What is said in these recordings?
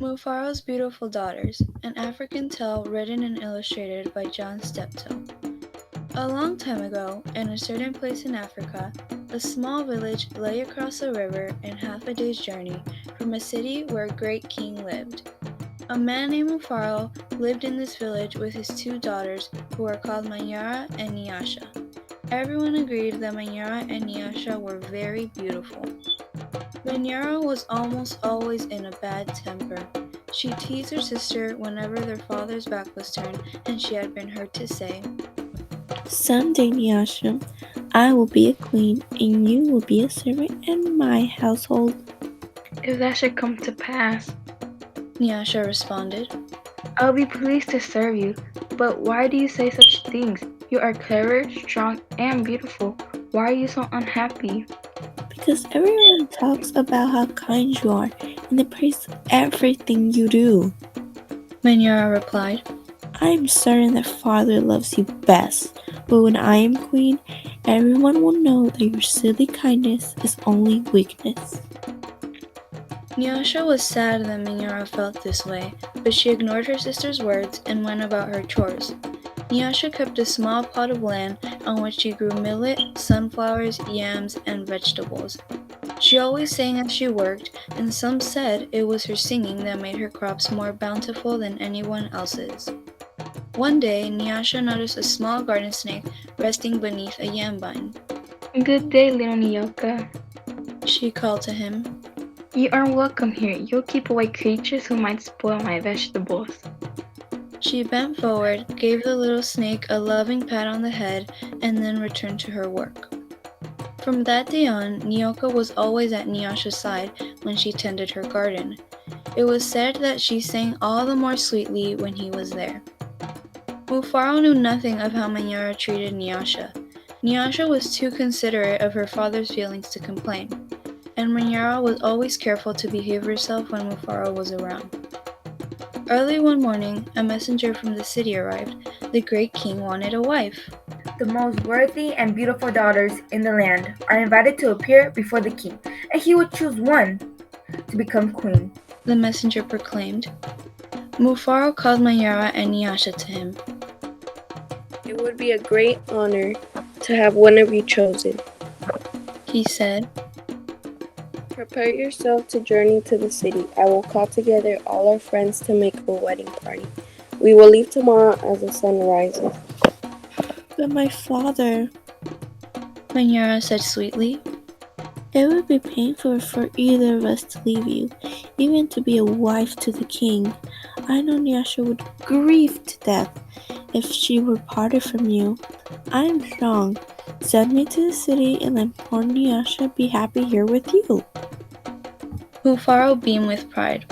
Mufaro's Beautiful Daughters, an African tale written and illustrated by John Steptoe. A long time ago, in a certain place in Africa, a small village lay across a river and half a day's journey from a city where a great king lived. A man named Mufaro lived in this village with his two daughters who were called Manyara and Nyasha. Everyone agreed that Manyara and Nyasha were very beautiful. Manyara was almost always in a bad temper. She teased her sister whenever their father's back was turned and she had been heard to say, Someday, Nyasha, I will be a queen and you will be a servant in my household. If that should come to pass, Nyasha responded. I'll be pleased to serve you. But why do you say such things? You are clever, strong, and beautiful. Why are you so unhappy? Because everyone talks about how kind you are and they praise everything you do. Manyara replied. I am certain that Father loves you best, but when I am queen, everyone will know that your silly kindness is only weakness. Nyasha was sad that Manyara felt this way, but she ignored her sister's words and went about her chores. Nyasha kept a small plot of land on which she grew millet, sunflowers, yams, and vegetables. She always sang as she worked, and some said it was her singing that made her crops more bountiful than anyone else's. One day, Nyasha noticed a small garden snake resting beneath a yam vine. Good day, little Nyoka. She called to him. You are welcome here. You'll keep away creatures who might spoil my vegetables. She bent forward, gave the little snake a loving pat on the head, and then returned to her work. From that day on, Nyoka was always at Nyasha's side when she tended her garden. It was said that she sang all the more sweetly when he was there. Mufaro knew nothing of how Manyara treated Nyasha. Nyasha was too considerate of her father's feelings to complain, and Manyara was always careful to behave herself when Mufaro was around. Early one morning, a messenger from the city arrived. The great king wanted a wife. The most worthy and beautiful daughters in the land are invited to appear before the king, and he will choose one to become queen, the messenger proclaimed. Mufaro called Manyara and Nyasha to him. It would be a great honor to have one of you chosen, he said. Prepare yourself to journey to the city. I will call together all our friends to make a wedding party. We will leave tomorrow as the sun rises. But my father, Manyara said sweetly, it would be painful for either of us to leave you, even to be a wife to the king. I know Nyasha would grieve to death if she were parted from you. I am strong. Send me to the city and let poor Nyasha be happy here with you. Mufaro beamed with pride.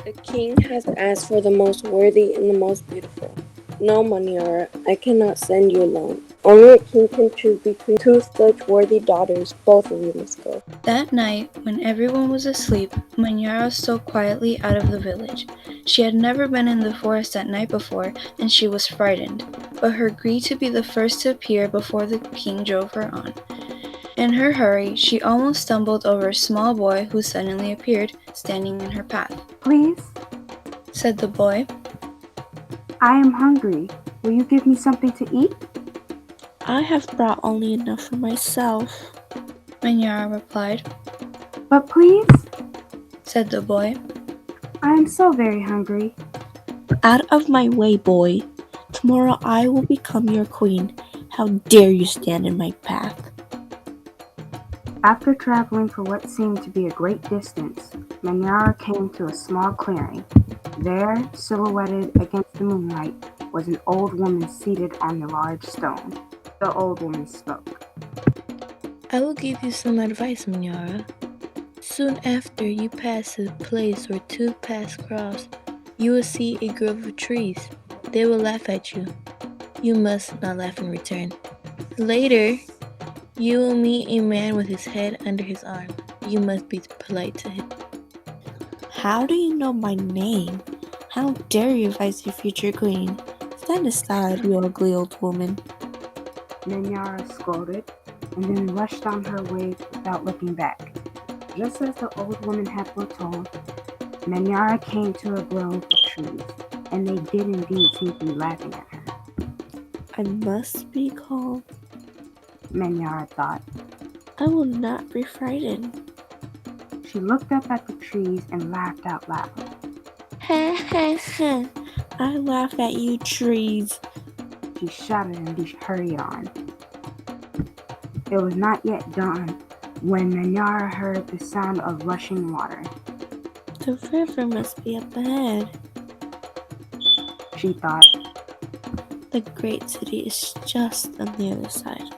The king has asked for the most worthy and the most beautiful. No, Manyara, I cannot send you alone. Only a king can choose between two such worthy daughters. Both of you must go. That night, when everyone was asleep, Manyara stole quietly out of the village. She had never been in the forest at night before, and she was frightened, but her greed to be the first to appear before the king drove her on. In her hurry, she almost stumbled over a small boy who suddenly appeared, standing in her path. Please, said the boy. I am hungry. Will you give me something to eat? I have brought only enough for myself, Manyara replied. But please, said the boy. I am so very hungry. Out of my way, boy. Tomorrow I will become your queen. How dare you stand in my path? After traveling for what seemed to be a great distance, Manyara came to a small clearing. There, silhouetted against the moonlight, was an old woman seated on a large stone. The old woman spoke. I will give you some advice, Manyara. Soon after you pass a place where two paths cross, you will see a grove of trees. They will laugh at you. You must not laugh in return. Later, you will meet a man with his head under his arm. You must be polite to him. How do you know my name? How dare you advise your future queen? Stand aside, you ugly old woman. Manyara scolded, and then rushed on her way without looking back. Just as the old woman had foretold, Manyara came to a grove of trees, and they did indeed seem to be laughing at her. I must be calm. Manyara thought. I will not be frightened. She looked up at the trees and laughed out loud. Ha ha ha. I laugh at you, trees. She shouted and hurried on. It was not yet dawn when Manyara heard the sound of rushing water. The river must be up ahead. She thought. The great city is just on the other side.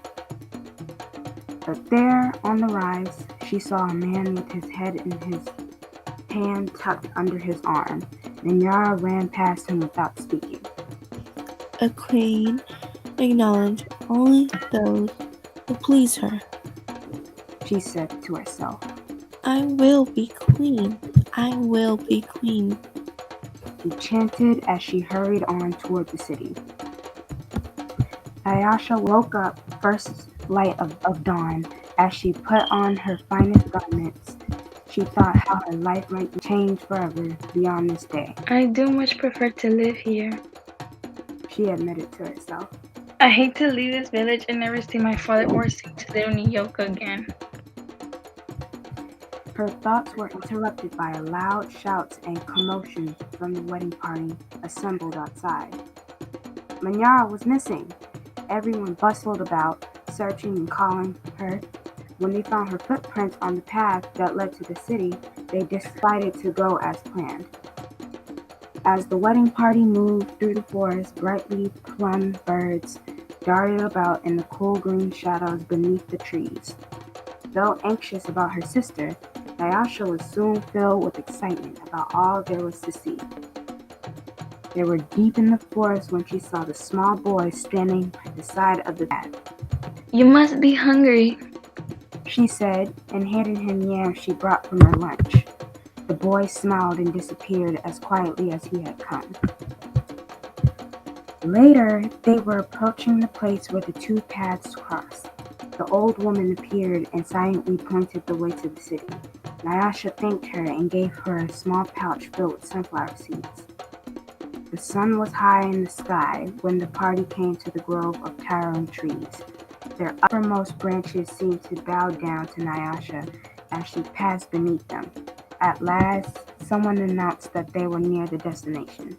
But there, on the rise, she saw a man with his head in his hand tucked under his arm. Manyara ran past him without speaking. A queen acknowledges only those who please her. She said to herself. I will be queen. I will be queen. She chanted as she hurried on toward the city. Nyasha woke up first light of dawn. As she put on her finest garments, she thought how her life might change forever beyond this day. I do much prefer to live here. She admitted to herself. I hate to leave this village and never see my father or see to little Nyoka again. Her thoughts were interrupted by loud shouts and commotion from the wedding party assembled outside. Manyara was missing. Everyone bustled about, searching and calling her. When they found her footprints on the path that led to the city, they decided to go as planned. As the wedding party moved through the forest, brightly plumed birds darted about in the cool green shadows beneath the trees. Though anxious about her sister, Nyasha was soon filled with excitement about all there was to see. They were deep in the forest when she saw the small boy standing by the side of the path. You must be hungry, she said, and handed him yams she brought from her lunch. The boy smiled and disappeared as quietly as he had come. Later, they were approaching the place where the two paths crossed. The old woman appeared and silently pointed the way to the city. Nyasha thanked her and gave her a small pouch filled with sunflower seeds. The sun was high in the sky when the party came to the grove of towering trees. Their uppermost branches seemed to bow down to Nyasha as she passed beneath them. At last, someone announced that they were near the destination.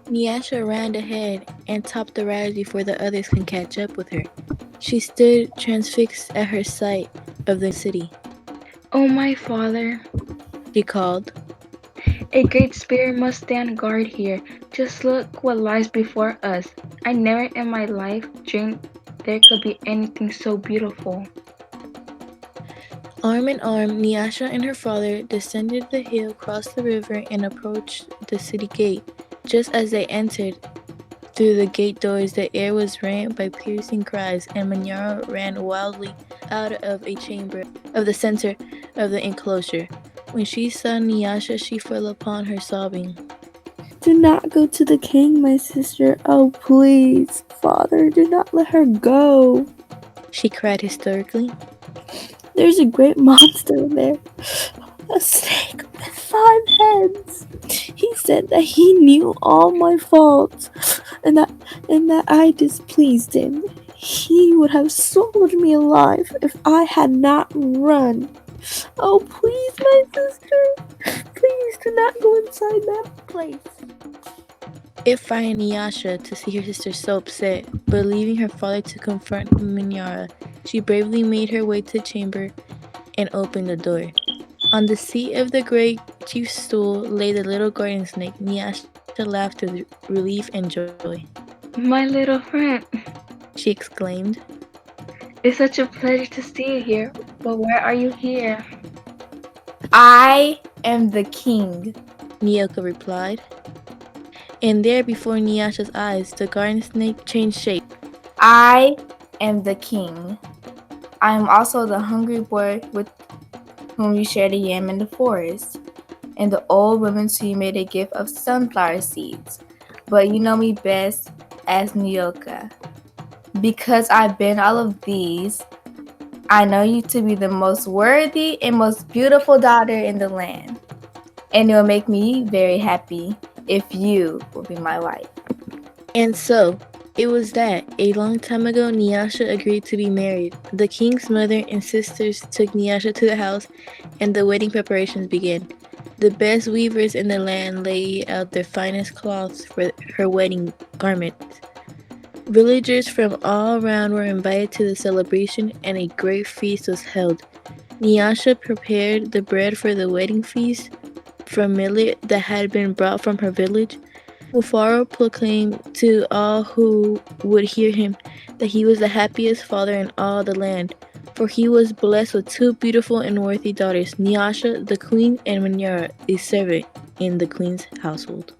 Nyasha ran ahead and topped the rise before the others can catch up with her. She stood transfixed at her sight of the city. Oh, my father, she called. A great spirit must stand guard here. Just look what lies before us. I never in my life dreamed there could be anything so beautiful. Arm in arm, Nyasha and her father descended the hill, crossed the river, and approached the city gate. Just as they entered through the gate doors, the air was rent by piercing cries, and Manyara ran wildly out of a chamber of the center of the enclosure. When she saw Nyasha, she fell upon her, sobbing. Do not go to the king, my sister. Oh, please, father, do not let her go, she cried hysterically. There's a great monster there, a snake with 5 heads. He said that he knew all my faults and that I displeased him. He would have swallowed me alive if I had not run. Oh, please, my sister, please do not go inside that place. It frightened Nyasha to see her sister so upset, but leaving her father to confront Manyara, she bravely made her way to the chamber and opened the door. On the seat of the great chief's stool lay the little garden snake. Nyasha laughed with relief and joy. My little friend, she exclaimed. It's such a pleasure to see you here, but why are you here? I am the king, Nyoka replied. And there before Nyasha's eyes, the garden snake changed shape. I am the king. I am also the hungry boy with whom you shared a yam in the forest, and the old woman to you made a gift of sunflower seeds. But you know me best as Nyoka. Because I've been all of these, I know you to be the most worthy and most beautiful daughter in the land. and it will make me very happy if you will be my wife. And so, it was that, a long time ago, Nyasha agreed to be married. The king's mother and sisters took Nyasha to the house, and the wedding preparations began. The best weavers in the land laid out their finest cloths for her wedding garments. Villagers from all around were invited to the celebration, and a great feast was held. Nyasha prepared the bread for the wedding feast from millet that had been brought from her village. Mufaro proclaimed to all who would hear him that he was the happiest father in all the land, for he was blessed with two beautiful and worthy daughters, Nyasha the queen and Manyara, a servant in the queen's household.